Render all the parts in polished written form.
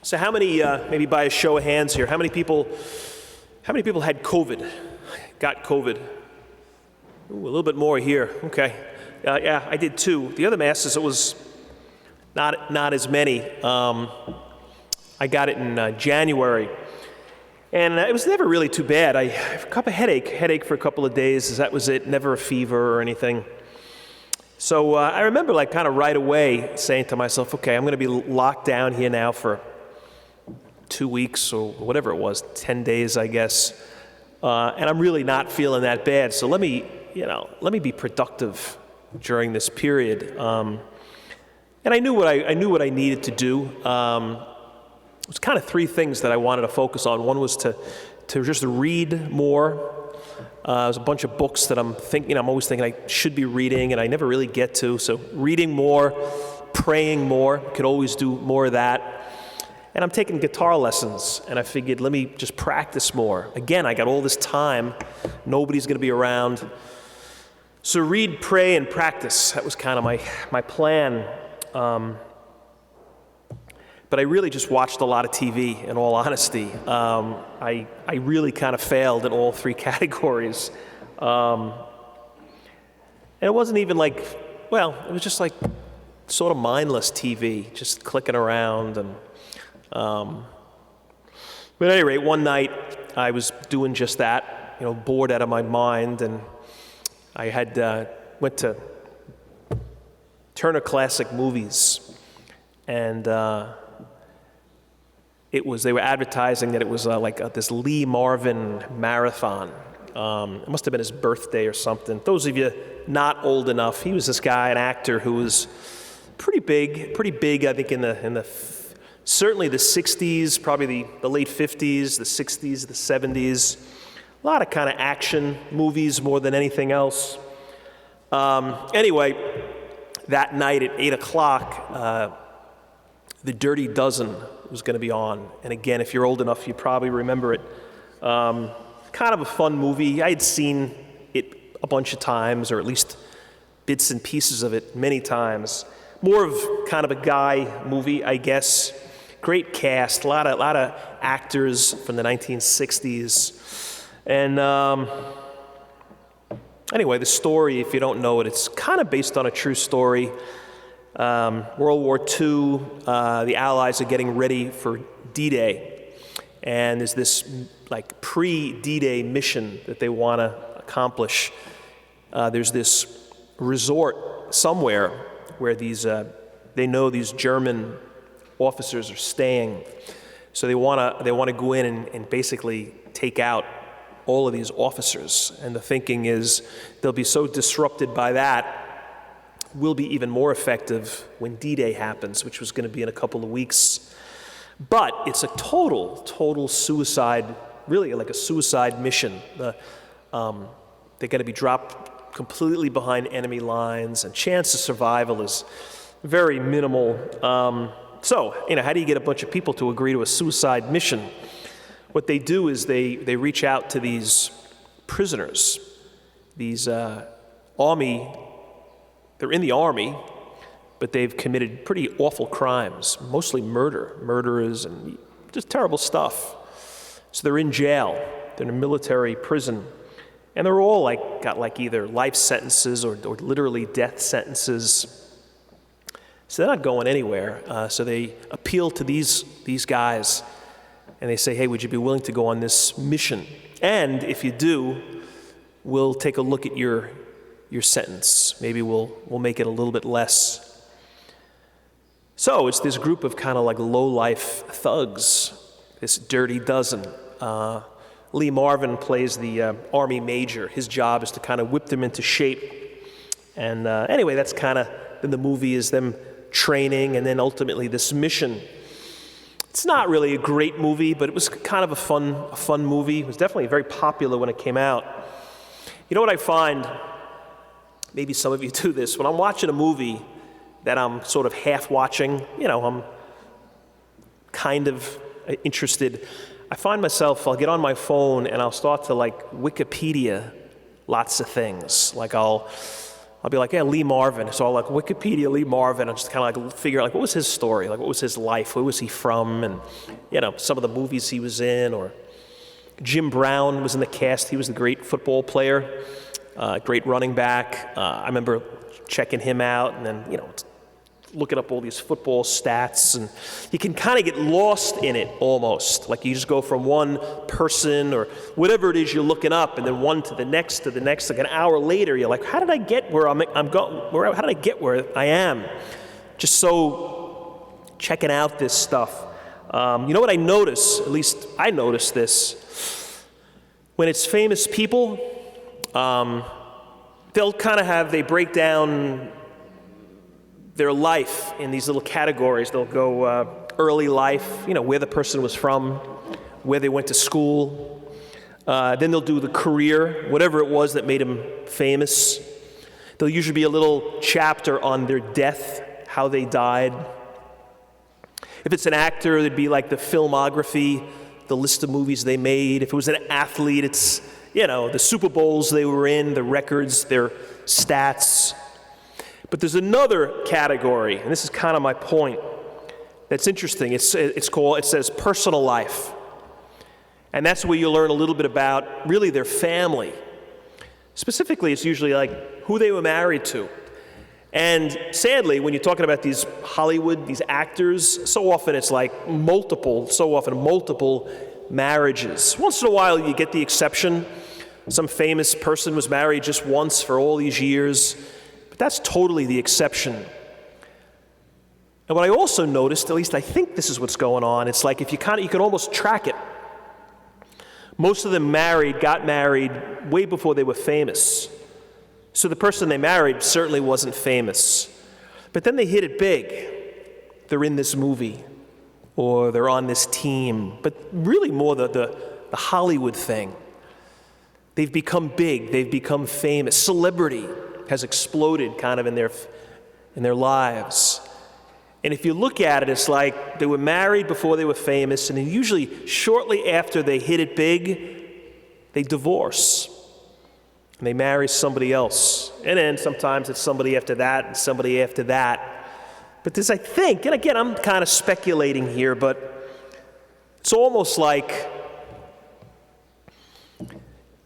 So how many, maybe by a show of hands here, how many people had COVID, got COVID? Ooh, a little bit more here, okay. Yeah, I did too. The other masses, it was not as many. I got it in January, and it was never really too bad. I have a cup of headache for a couple of days, that was it, never a fever or anything. So I remember like kind of right away saying to myself, okay, I'm gonna be locked down here now for 2 weeks or whatever it was, 10 days, I guess. And I'm really not feeling that bad. So let me be productive during this period. And I knew what I needed to do. It was kind of three things that I wanted to focus on. One was to just read more. There's a bunch of books that I'm always thinking I should be reading, and I never really get to. So reading more, praying more, could always do more of that. And I'm taking guitar lessons, and I figured, let me just practice more. Again, I got all this time, nobody's gonna be around. So read, pray, and practice. That was kind of my plan. But I really just watched a lot of TV, in all honesty. I really kind of failed in all three categories. And it wasn't even like, it was just like sort of mindless TV, just clicking around. And but at any rate, one night I was doing just that, bored out of my mind, and I had went to Turner Classic Movies, and they were advertising that it was this Lee Marvin marathon. It must have been his birthday or something. Those of you not old enough, he was this guy, an actor who was pretty big. I think in the certainly the 60s, probably the late 50s, the 60s, the 70s. A lot of kind of action movies more than anything else. Anyway, that night at 8 o'clock, The Dirty Dozen was going to be on. And again, if you're old enough, you probably remember it. Kind of a fun movie. I had seen it a bunch of times, or at least bits and pieces of it many times. More of kind of a guy movie, I guess. Great cast, a lot of actors from the 1960s. And anyway, the story, if you don't know it, it's kind of based on a true story. World War II, the Allies are getting ready for D-Day. And there's this like pre-D-Day mission that they want to accomplish. There's this resort somewhere where they know these German officers are staying. So they want to go in and basically take out all of these officers. And the thinking is they'll be so disrupted by that, we'll be even more effective when D-Day happens, which was going to be in a couple of weeks. But it's a total suicide, really like a suicide mission. They're going to be dropped completely behind enemy lines, and chance of survival is very minimal. So, how do you get a bunch of people to agree to a suicide mission? What they do is they reach out to these prisoners, these army. They're in the army, but they've committed pretty awful crimes, mostly murderers, and just terrible stuff. So they're in jail. They're in a military prison, and they're all got either life sentences or literally death sentences. So they're not going anywhere. So they appeal to these guys, and they say, hey, would you be willing to go on this mission? And if you do, we'll take a look at your sentence. Maybe we'll make it a little bit less. So it's this group of kind of like low-life thugs, this Dirty Dozen. Lee Marvin plays the Army major. His job is to kind of whip them into shape. And anyway, that's kind of, then the movie is them training, and then ultimately this mission. It's not really a great movie, but it was kind of a fun movie. It was definitely very popular when it came out. You know what I find, maybe some of you do this, when I'm watching a movie that I'm sort of half watching, I'm kind of interested, I find myself, I'll get on my phone and I'll start to Wikipedia lots of things. Like I'll I'll be like, yeah, Lee Marvin. So I'll like Wikipedia Lee Marvin and just kind of like figure out like what was his story, like what was his life, where was he from, and some of the movies he was in. Or Jim Brown was in the cast. He was the great football player, great running back. I remember checking him out, and then looking up all these football stats, and you can kind of get lost in it almost. Like you just go from one person or whatever it is you're looking up, and then one to the next. Like an hour later, you're like, how did I get where I'm going? How did I get where I am? Just so checking out this stuff. You know what I notice? At least I notice this. When it's famous people, they'll kind of they break down their life in these little categories. They'll go early life, where the person was from, where they went to school. Then they'll do the career, whatever it was that made them famous. There'll usually be a little chapter on their death, how they died. If it's an actor, it'd be like the filmography, the list of movies they made. If it was an athlete, it's, the Super Bowls they were in, the records, their stats. But there's another category, and this is kind of my point, that's interesting. It says personal life. And that's where you learn a little bit about really their family. Specifically, it's usually like who they were married to. And sadly, when you're talking about these Hollywood, these actors, so often it's like multiple marriages. Once in a while you get the exception. Some famous person was married just once for all these years. But that's totally the exception. And what I also noticed, at least I think this is what's going on, it's like if you can almost track it. Most of them got married way before they were famous. So the person they married certainly wasn't famous. But then they hit it big. They're in this movie, or they're on this team. But really more the Hollywood thing. They've become big, they've become famous. Celebrity has exploded kind of in their lives. And if you look at it, it's like they were married before they were famous, and then usually shortly after they hit it big, they divorce. And they marry somebody else. And then sometimes it's somebody after that and somebody after that. But this, I think, and again, I'm kind of speculating here, but it's almost like,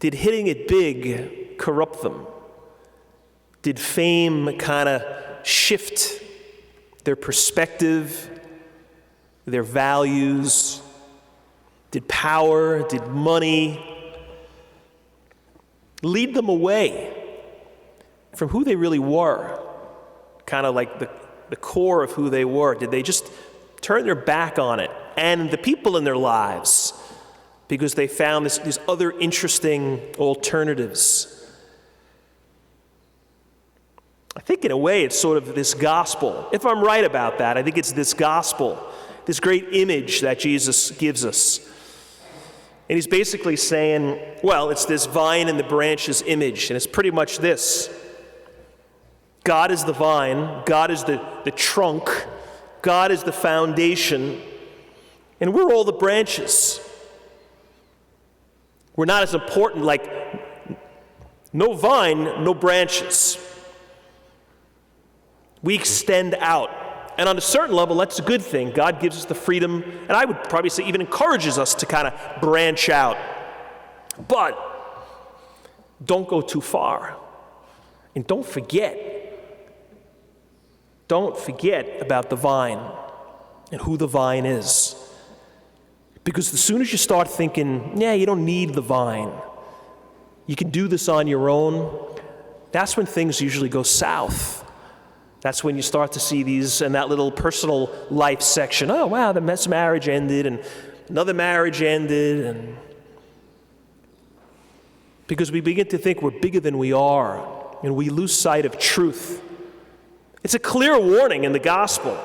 did hitting it big corrupt them? Did fame kind of shift their perspective, their values? Did power, did money lead them away from who they really were? Kind of like the core of who they were. Did they just turn their back on it and the people in their lives because they found these other interesting alternatives? I think in a way it's sort of this gospel. If I'm right about that, I think it's this gospel, this great image that Jesus gives us. And he's basically saying, well, it's this vine and the branches image, and it's pretty much this. God is the vine, God is the trunk, God is the foundation, and we're all the branches. We're not as important, like no vine, no branches. We extend out. And on a certain level, that's a good thing. God gives us the freedom, and I would probably say even encourages us to kind of branch out. But don't go too far. And don't forget about the vine and who the vine is. Because as soon as you start thinking, you don't need the vine, you can do this on your own, that's when things usually go south. That's when you start to see these in that little personal life section. Oh, wow, the marriage ended, and another marriage ended. And because we begin to think we're bigger than we are, and we lose sight of truth. It's a clear warning in the gospel.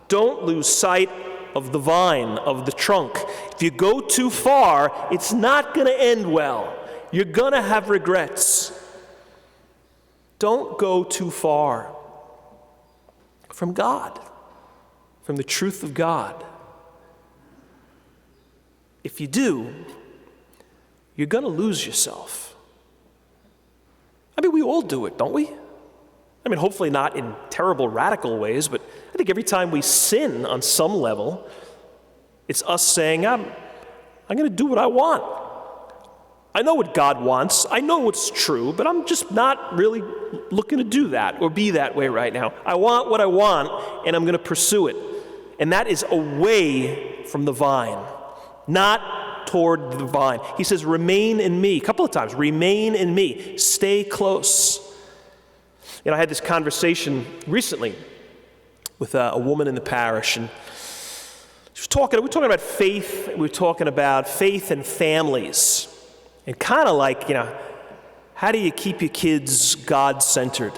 Don't lose sight of the vine, of the trunk. If you go too far, it's not going to end well. You're going to have regrets. Don't go too far from God, from the truth of God. If you do, you're going to lose yourself. I mean, we all do it, don't we? I mean, hopefully not in terrible radical ways, but I think every time we sin on some level, it's us saying, I'm going to do what I want. I know what God wants. I know what's true, but I'm just not really looking to do that or be that way right now. I want what I want, and I'm going to pursue it. And that is away from the vine, not toward the vine. He says, remain in me. A couple of times, remain in me. Stay close. I had this conversation recently with a woman in the parish, and we were talking about faith. We were talking about faith and families. And kind of like, how do you keep your kids God-centered?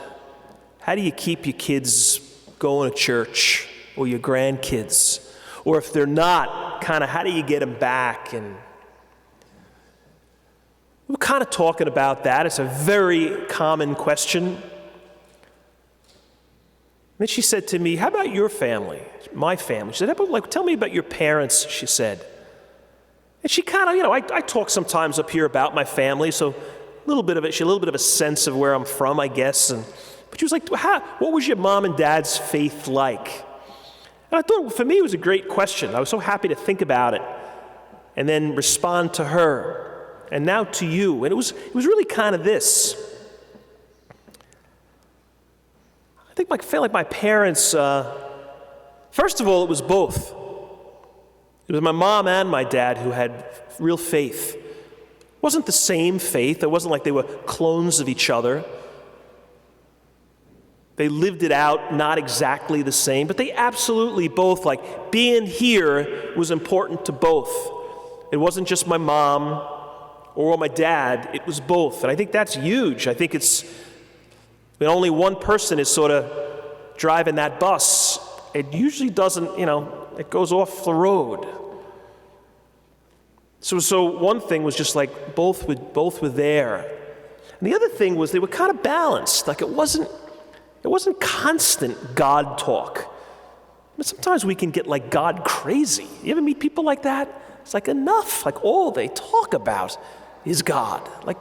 How do you keep your kids going to church, or your grandkids? Or if they're not, kind of how do you get them back? And we were kind of talking about that. It's a very common question. And then she said to me, how about your family, my family? She said, tell me about your parents, she said. And she kind of, I talk sometimes up here about my family, so a little bit of a sense of where I'm from, I guess. But she was like, what was your mom and dad's faith like? And I thought, for me, it was a great question. I was so happy to think about it and then respond to her. And now to you. And it was really kind of this. I think my parents, first of all, it was both. It was my mom and my dad who had real faith. It wasn't the same faith. It wasn't like they were clones of each other. They lived it out not exactly the same, but they absolutely both, being here was important to both. It wasn't just my mom or my dad, it was both. And I think that's huge. I think it's when only one person is sort of driving that bus, it usually doesn't, it goes off the road. So one thing was just both were there. And the other thing was they were kind of balanced. It wasn't constant God talk. But sometimes we can get God crazy. You ever meet people like that? It's enough. All they talk about is God. How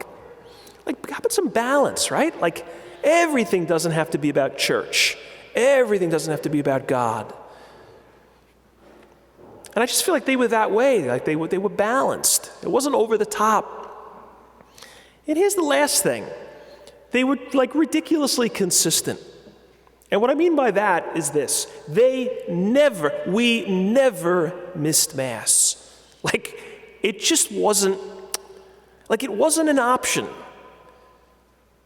about some balance, right? Everything doesn't have to be about church. Everything doesn't have to be about God. And I just feel they were that way. They were balanced. It wasn't over the top. And here's the last thing. They were ridiculously consistent. And what I mean by that is this. We never missed Mass. It just wasn't, it wasn't an option.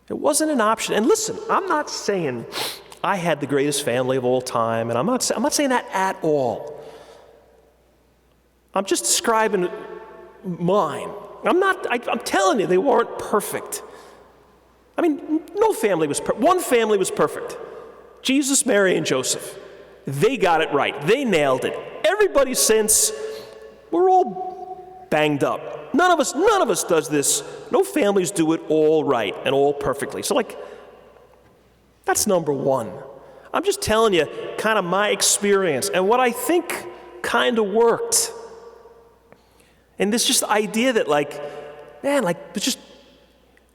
It wasn't an option. And listen, I'm not saying I had the greatest family of all time, and I'm not saying that at all. I'm just describing mine. I'm telling you, they weren't perfect. I mean, no family was perfect. One family was perfect. Jesus, Mary, and Joseph. They got it right. They nailed it. Everybody since, we're all banged up. None of us does this. No families do it all right and all perfectly. So that's number one. I'm just telling you kind of my experience and what I think kind of worked. And this just idea that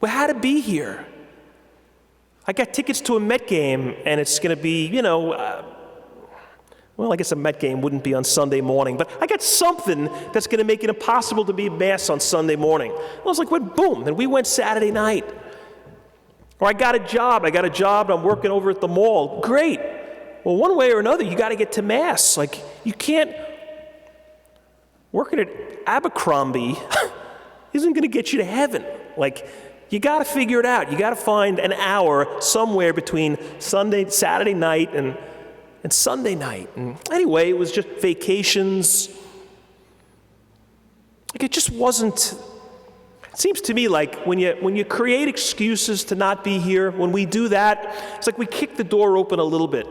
we had to be here. I got tickets to a Met game, and it's going to be, I guess a Met game wouldn't be on Sunday morning, but I got something that's going to make it impossible to be at Mass on Sunday morning. I was boom, and we went Saturday night. Or I got a job, and I'm working over at the mall. Great. Well, one way or another, you got to get to Mass. You can't, working at Abercrombie isn't going to get you to heaven. You got to figure it out. You got to find an hour somewhere between Saturday night and Sunday night. And anyway, it was just vacations. It just wasn't. It seems to me when you create excuses to not be here, when we do that, it's we kick the door open a little bit.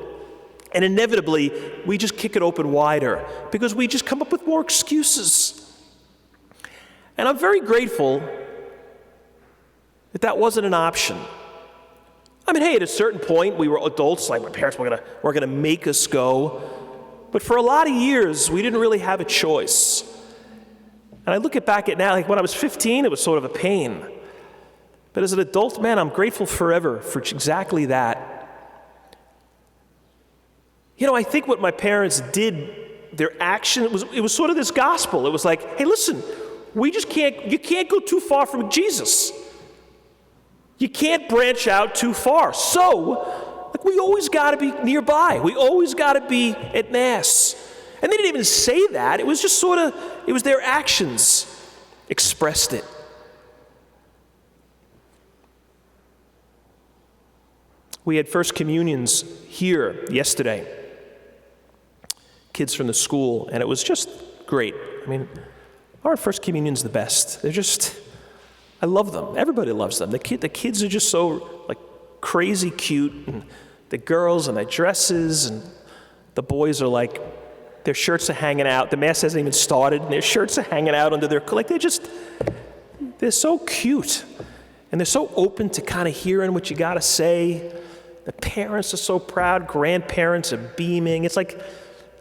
And inevitably, we just kick it open wider because we just come up with more excuses. And I'm very grateful that wasn't an option. I mean, hey, at a certain point, we were adults, my parents were gonna make us go. But for a lot of years, we didn't really have a choice. And I look back at now, when I was 15, it was sort of a pain. But as an adult, man, I'm grateful forever for exactly that. I think what my parents did, their action, it was sort of this gospel. It was like, hey, listen, you can't go too far from Jesus. You can't branch out too far. So, we always got to be nearby. We always got to be at Mass. And they didn't even say that. It was just it was their actions expressed it. We had First Communions here yesterday. Kids from the school, and it was just great. Our First Communion's the best. I love them. Everybody loves them. The kids are just so crazy cute, and the girls and their dresses, and the boys are their shirts are hanging out. The Mass hasn't even started, and their shirts are hanging out under their they're so cute, and they're so open to kind of hearing what you got to say. The parents are so proud. Grandparents are beaming. It's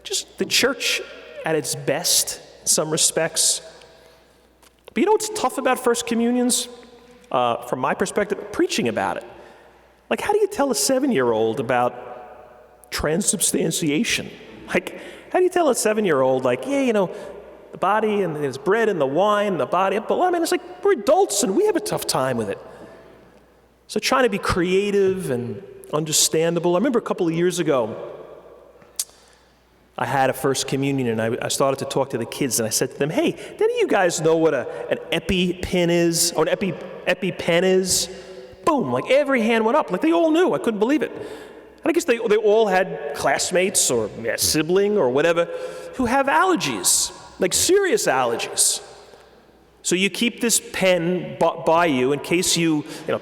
just the church at its best in some respects. But you know what's tough about First Communions? From my perspective, preaching about it. How do you tell a 7-year-old about transubstantiation? How do you tell a 7-year-old, the body and there's bread and the wine and the body, but it's we're adults and we have a tough time with it. So trying to be creative and understandable. I remember a couple of years ago, I had a First Communion, and I started to talk to the kids, and I said to them, hey, do any of you guys know what an EpiPen is, or an EpiPen is? Boom, every hand went up, they all knew. I couldn't believe it. And I guess they all had classmates or a sibling or whatever who have allergies, serious allergies. So you keep this pen by you in case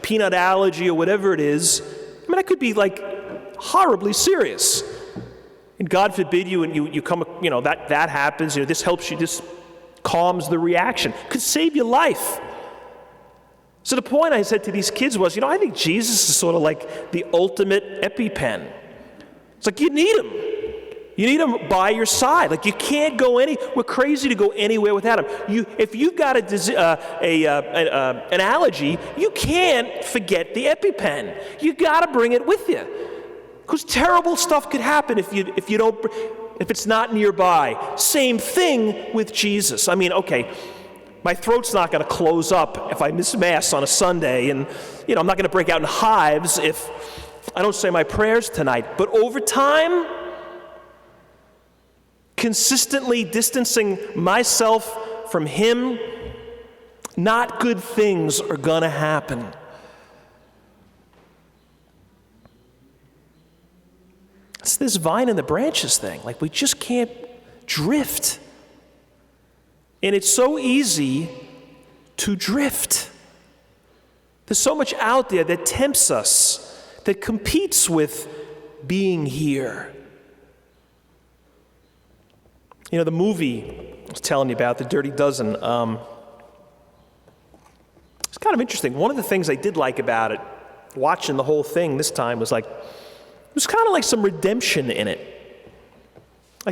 peanut allergy or whatever it is. That could be horribly serious. And God forbid you come, that happens, this helps you, this calms the reaction. Could save your life. So the point I said to these kids was, I think Jesus is sort of the ultimate EpiPen. It's you need him. You need him by your side. You can't go we're crazy to go anywhere without him. If you've got an allergy, you can't forget the EpiPen. You got to bring it with you. Because terrible stuff could happen if it's not nearby. Same thing with Jesus. Okay, my throat's not going to close up if I miss Mass on a Sunday, and I'm not going to break out in hives if I don't say my prayers tonight. But over time, consistently distancing myself from him, not good things are going to happen. It's this vine and the branches thing. We just can't drift. And it's so easy to drift. There's so much out there that tempts us, that competes with being here. The movie I was telling you about, The Dirty Dozen, it's kind of interesting. One of the things I did like about it, watching the whole thing this time, was there's kind of some redemption in it.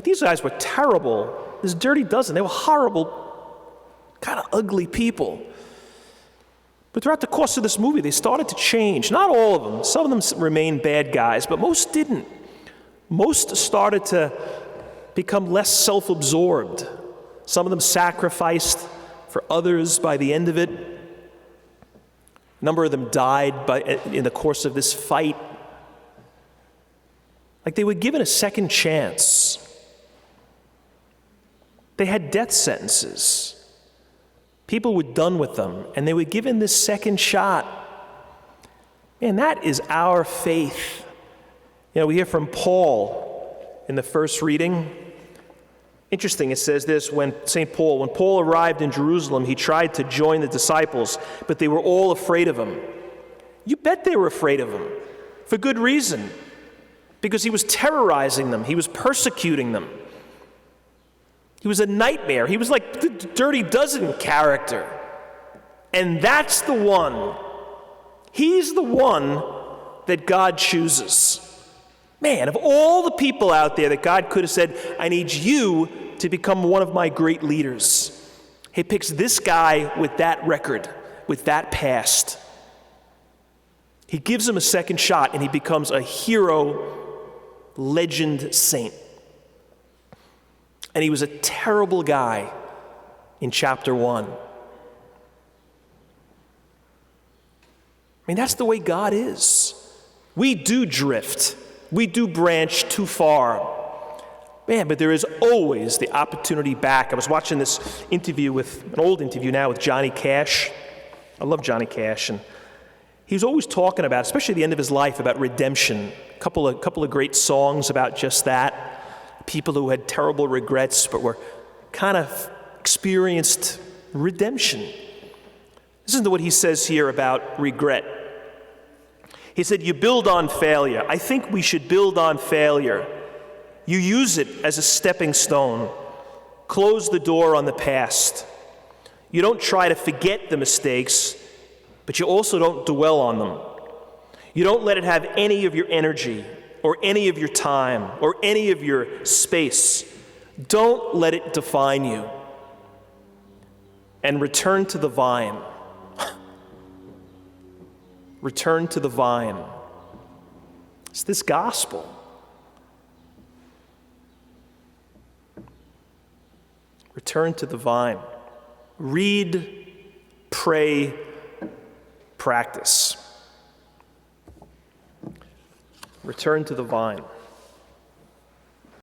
These guys were terrible. This Dirty Dozen, they were horrible, kind of ugly people. But throughout the course of this movie, they started to change. Not all of them. Some of them remained bad guys, but most didn't. Most started to become less self-absorbed. Some of them sacrificed for others by the end of it. A number of them died in the course of this fight. They were given a second chance. They had death sentences. People were done with them, and they were given this second shot. Man, that is our faith. We hear from Paul in the first reading. Interesting, it says this, when Paul arrived in Jerusalem, he tried to join the disciples, but they were all afraid of him. You bet they were afraid of him, for good reason. Because he was terrorizing them. He was persecuting them. He was a nightmare. He was like the Dirty Dozen character. And that's the one. He's the one that God chooses. Man, of all the people out there that God could have said, I need you to become one of my great leaders, he picks this guy with that record, with that past. He gives him a second shot, and he becomes a hero legend saint. And he was a terrible guy in chapter 1. I mean, that's the way God is. We do drift. We do branch too far. Man, but there is always the opportunity back. I was watching this interview an old interview now with Johnny Cash. I love Johnny Cash. And he was always talking about, especially at the end of his life, about redemption. A couple of great songs about just that. People who had terrible regrets but were kind of experienced redemption. Listen to what he says here about regret. He said, "You build on failure. I think we should build on failure. You use it as a stepping stone. Close the door on the past. You don't try to forget the mistakes, but you also don't dwell on them. You don't let it have any of your energy or any of your time or any of your space. Don't let it define you. And return to the vine." Return to the vine. It's this gospel. Return to the vine. Read, pray, practice. Return to the vine.